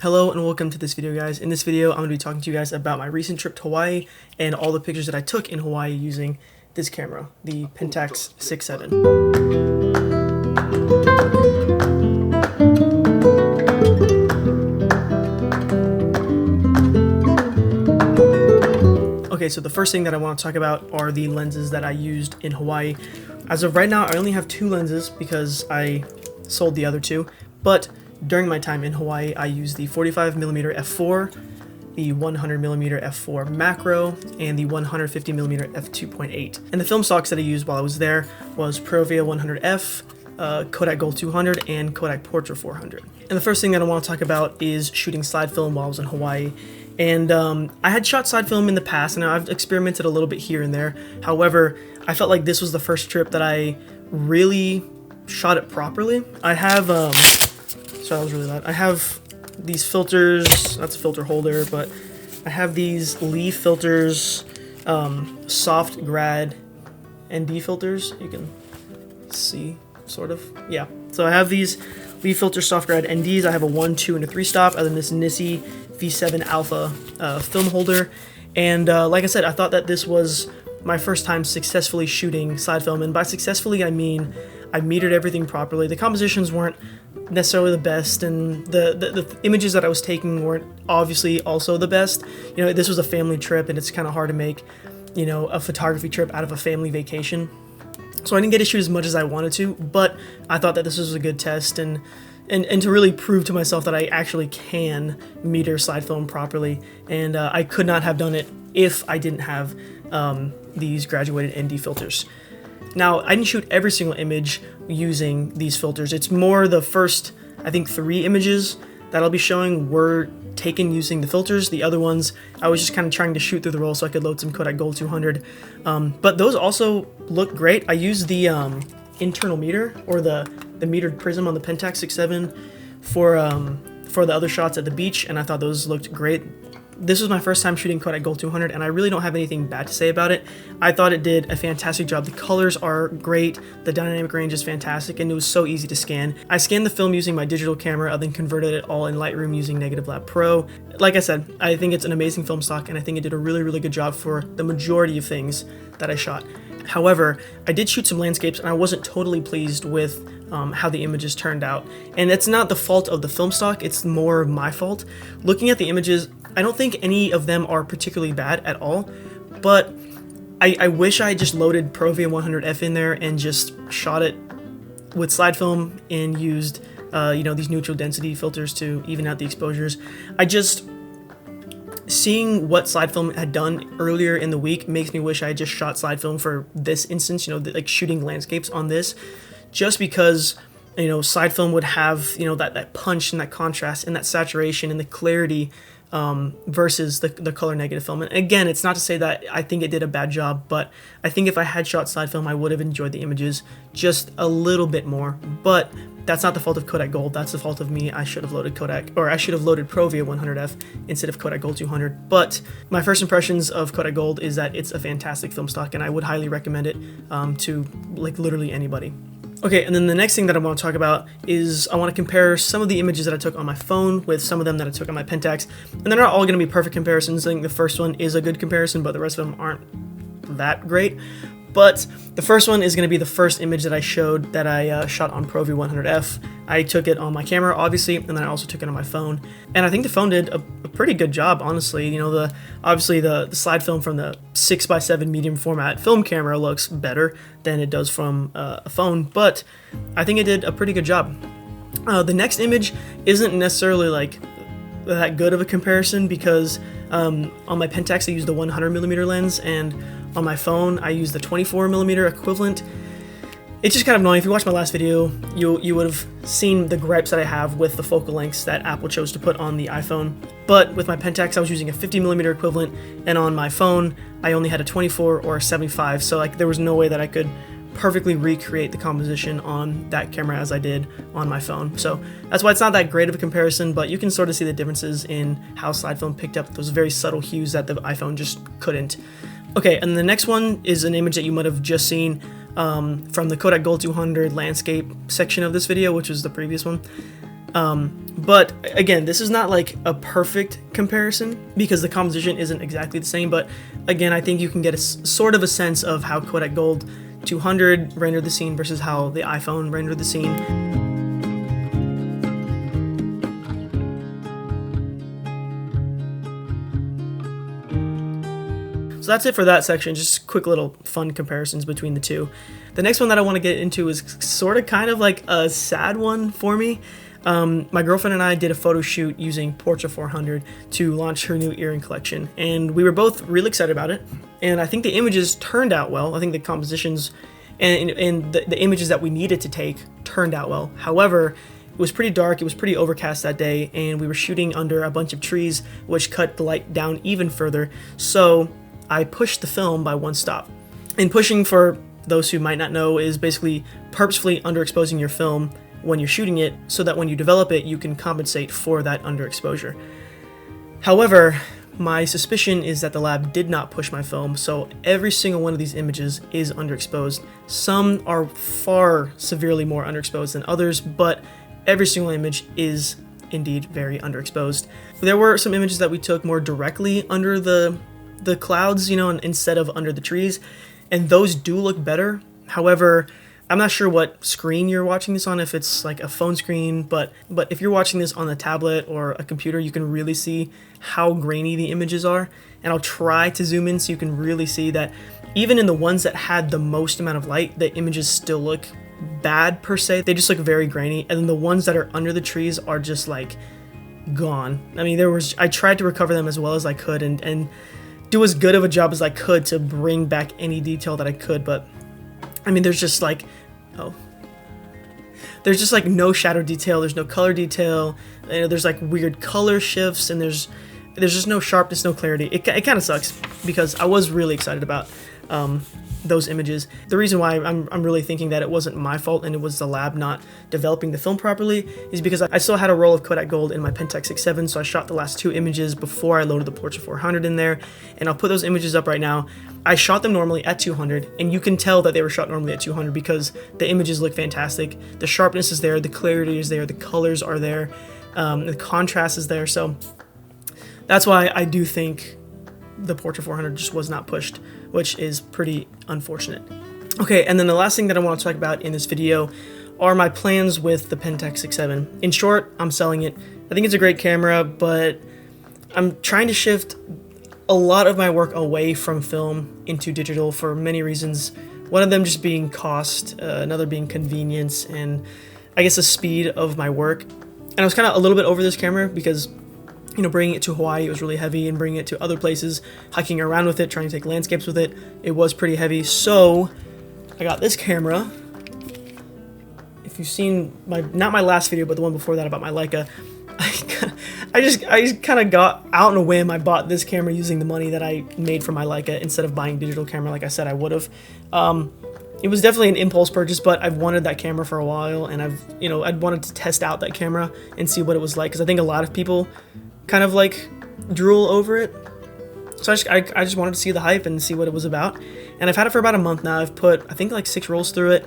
Hello and welcome to this video, guys. In this video, I'm going to be talking to you guys about my recent trip to Hawaii and all the pictures that I took in Hawaii using this camera, the Pentax 6.7. Okay, so the first thing that I want to talk about are the lenses that I used in Hawaii. As of right now, I only have two lenses because I sold the other two, but during my time in Hawaii, I used the 45mm f4, the 100mm f4 macro, and the 150mm f2.8. And the film stocks that I used while I was there was Provia 100F, Kodak Gold 200, and Kodak Portra 400. And the first thing that I want to talk about is shooting slide film while I was in Hawaii. And I had shot slide film in the past, and I've experimented a little bit here and there. However, I felt like this was the first trip that I really shot it properly. I have sorry, that was really loud. I have these filters, that's a filter holder, but I have these leaf filters, soft grad ND filters. You can see, sort of. Yeah. So I have these leaf filter soft grad NDs. I have a 1, 2, and a 3 stop, and then this Nissi V7 Alpha film holder. And like I said, I thought that this was my first time successfully shooting slide film, and by successfully I mean I metered everything properly. The compositions weren't necessarily the best, and the images that I was taking weren't obviously also the best. You know, this was a family trip, and it's kind of hard to make, you know, a photography trip out of a family vacation. So I didn't get to shoot as much as I wanted to, but I thought that this was a good test, and to really prove to myself that I actually can meter slide film properly, and I could not have done it if I didn't have these graduated ND filters. Now, I didn't shoot every single image using these filters. It's more the first, I think, 3 images that I'll be showing were taken using the filters. The other ones, I was just kind of trying to shoot through the roll so I could load some Kodak Gold 200. But those also look great. I used the internal meter, or the metered prism on the Pentax 6.7 for the other shots at the beach, and I thought those looked great. This was my first time shooting Kodak Gold 200, and I really don't have anything bad to say about it. I thought it did a fantastic job. The colors are great, the dynamic range is fantastic, and it was so easy to scan. I scanned the film using my digital camera, then converted it all in Lightroom using Negative Lab Pro. Like I said, I think it's an amazing film stock, and I think it did a really, really good job for the majority of things that I shot. However, I did shoot some landscapes, and I wasn't totally pleased with how the images turned out. And it's not the fault of the film stock, it's more my fault. Looking at the images, I don't think any of them are particularly bad at all, but I wish I just loaded Provia 100F in there and just shot it with slide film and used you know, these neutral density filters to even out the exposures. Seeing what slide film had done earlier in the week makes me wish I had just shot slide film for this instance, you know, like shooting landscapes on this, just because, you know, slide film would have, you know, that punch and that contrast and that saturation and the clarity versus the color negative film. And again, it's not to say that I think it did a bad job, but I think if I had shot slide film, I would have enjoyed the images just a little bit more. But that's not the fault of Kodak Gold, that's the fault of me. I should have loaded Provia 100F instead of Kodak Gold 200. But my first impressions of Kodak Gold is that it's a fantastic film stock, and I would highly recommend it to like literally anybody. Okay, and then the next thing that I want to talk about is I want to compare some of the images that I took on my phone with some of them that I took on my Pentax. And they're not all going to be perfect comparisons. I think the first one is a good comparison, but the rest of them aren't that great. But the first one is going to be the first image that I showed that I shot on Provia 100F. I took it on my camera, obviously, and then I also took it on my phone. And I think the phone did a pretty good job, honestly. You know, obviously the slide film from the 6x7 medium format film camera looks better than it does from a phone, but I think it did a pretty good job. The next image isn't necessarily like that good of a comparison because on my Pentax I used the 100mm lens, and on my phone I used the 24mm equivalent. It's just kind of annoying. If you watched my last video, you would have seen the gripes that I have with the focal lengths that Apple chose to put on the iPhone. But with my Pentax I was using a 50mm equivalent, and on my phone I only had a 24 or a 75, so like there was no way that I could perfectly recreate the composition on that camera as I did on my phone. So that's why it's not that great of a comparison, but you can sort of see the differences in how slide film picked up those very subtle hues that the iPhone just couldn't. Okay, and the next one is an image that you might have just seen from the Kodak Gold 200 landscape section of this video, which was the previous one. But again, this is not like a perfect comparison because the composition isn't exactly the same, but again, I think you can get a sort of a sense of how Kodak Gold 200 rendered the scene versus how the iPhone rendered the scene. So that's it for that section, just quick little fun comparisons between the two. The next one that I want to get into is sort of kind of like a sad one for me. My girlfriend and I did a photo shoot using Portra 400 to launch her new earring collection, and we were both really excited about it, and I think the images turned out well. I think the compositions and the images that we needed to take turned out well. However, it was pretty dark, it was pretty overcast that day, and we were shooting under a bunch of trees, which cut the light down even further, so I pushed the film by one stop. And pushing, for those who might not know, is basically purposefully underexposing your film when you're shooting it so that when you develop it, you can compensate for that underexposure. However, my suspicion is that the lab did not push my film, so every single one of these images is underexposed. Some are far severely more underexposed than others, but every single image is indeed very underexposed. There were some images that we took more directly under the clouds, you know, instead of under the trees, and those do look better. However, I'm not sure what screen you're watching this on, if it's like a phone screen, but if you're watching this on a tablet or a computer, you can really see how grainy the images are. And I'll try to zoom in so you can really see that even in the ones that had the most amount of light, the images still look bad per se. They just look very grainy. And then the ones that are under the trees are just like gone. I mean, I tried to recover them as well as I could and do as good of a job as I could to bring back any detail that I could, but I mean, there's just like no shadow detail, there's no color detail, there's like weird color shifts, and there's just no sharpness, no clarity. It kind of sucks because I was really excited about those images. The reason why I'm really thinking that it wasn't my fault and it was the lab not developing the film properly is because I still had a roll of Kodak Gold in my Pentax 6.7, so I shot the last two images before I loaded the Portra 400 in there, and I'll put those images up right now. I shot them normally at 200, and you can tell that they were shot normally at 200 because the images look fantastic. The sharpness is there, the clarity is there, the colors are there, the contrast is there, so that's why I do think the Portra 400 just was not pushed, which is pretty unfortunate. Okay, and then the last thing that I want to talk about in this video are my plans with the Pentax 6.7. In short, I'm selling it. I think it's a great camera, but I'm trying to shift a lot of my work away from film into digital for many reasons. One of them just being cost, another being convenience, and I guess the speed of my work. And I was kind of a little bit over this camera because, you know, bringing it to Hawaii, it was really heavy, and bringing it to other places, hiking around with it, trying to take landscapes with it, it was pretty heavy. So I got this camera. If you've seen not my last video, but the one before that about my Leica, I just kind of got out on a whim. I bought this camera using the money that I made from my Leica instead of buying digital camera like I said I would have. It was definitely an impulse purchase, but I've wanted that camera for a while, and I'd wanted to test out that camera and see what it was like, because I think a lot of people kind of like drool over it. So I just wanted to see the hype and see what it was about. And I've had it for about a month now. I've put, I think, like 6 rolls through it.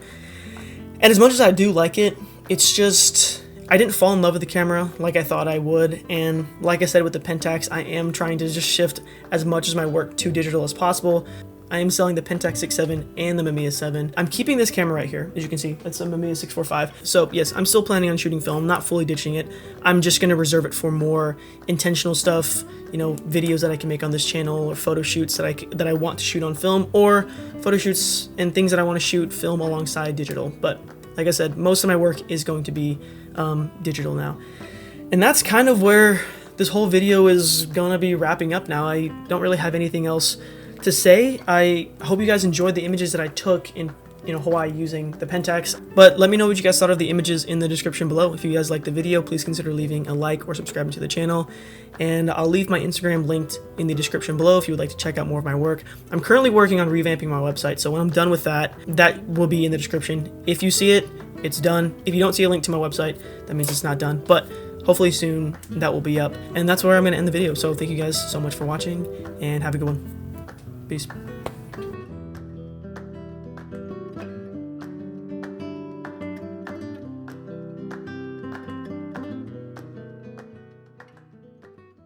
And as much as I do like it, it's just, I didn't fall in love with the camera like I thought I would. And like I said with the Pentax, I am trying to just shift as much of my work to digital as possible. I am selling the Pentax 6.7 and the Mamiya 7. I'm keeping this camera right here, as you can see. It's a Mamiya 645. So yes, I'm still planning on shooting film, not fully ditching it. I'm just going to reserve it for more intentional stuff, you know, videos that I can make on this channel, or photo shoots that I want to shoot on film, or photo shoots and things that I want to shoot film alongside digital. But like I said, most of my work is going to be digital now. And that's kind of where this whole video is going to be wrapping up now. I don't really have anything else to say. I hope you guys enjoyed the images that I took in Hawaii using the Pentax, but let me know what you guys thought of the images in the description below. If you guys liked the video, please consider leaving a like or subscribing to the channel, and I'll leave my Instagram linked in the description below if you would like to check out more of my work. I'm currently working on revamping my website, so when I'm done with that will be in the description. If you see it, it's done. If you don't see a link to my website, that means it's not done, but hopefully soon that will be up. And that's where I'm going to end the video. So thank you guys so much for watching, and have a good one. Peace.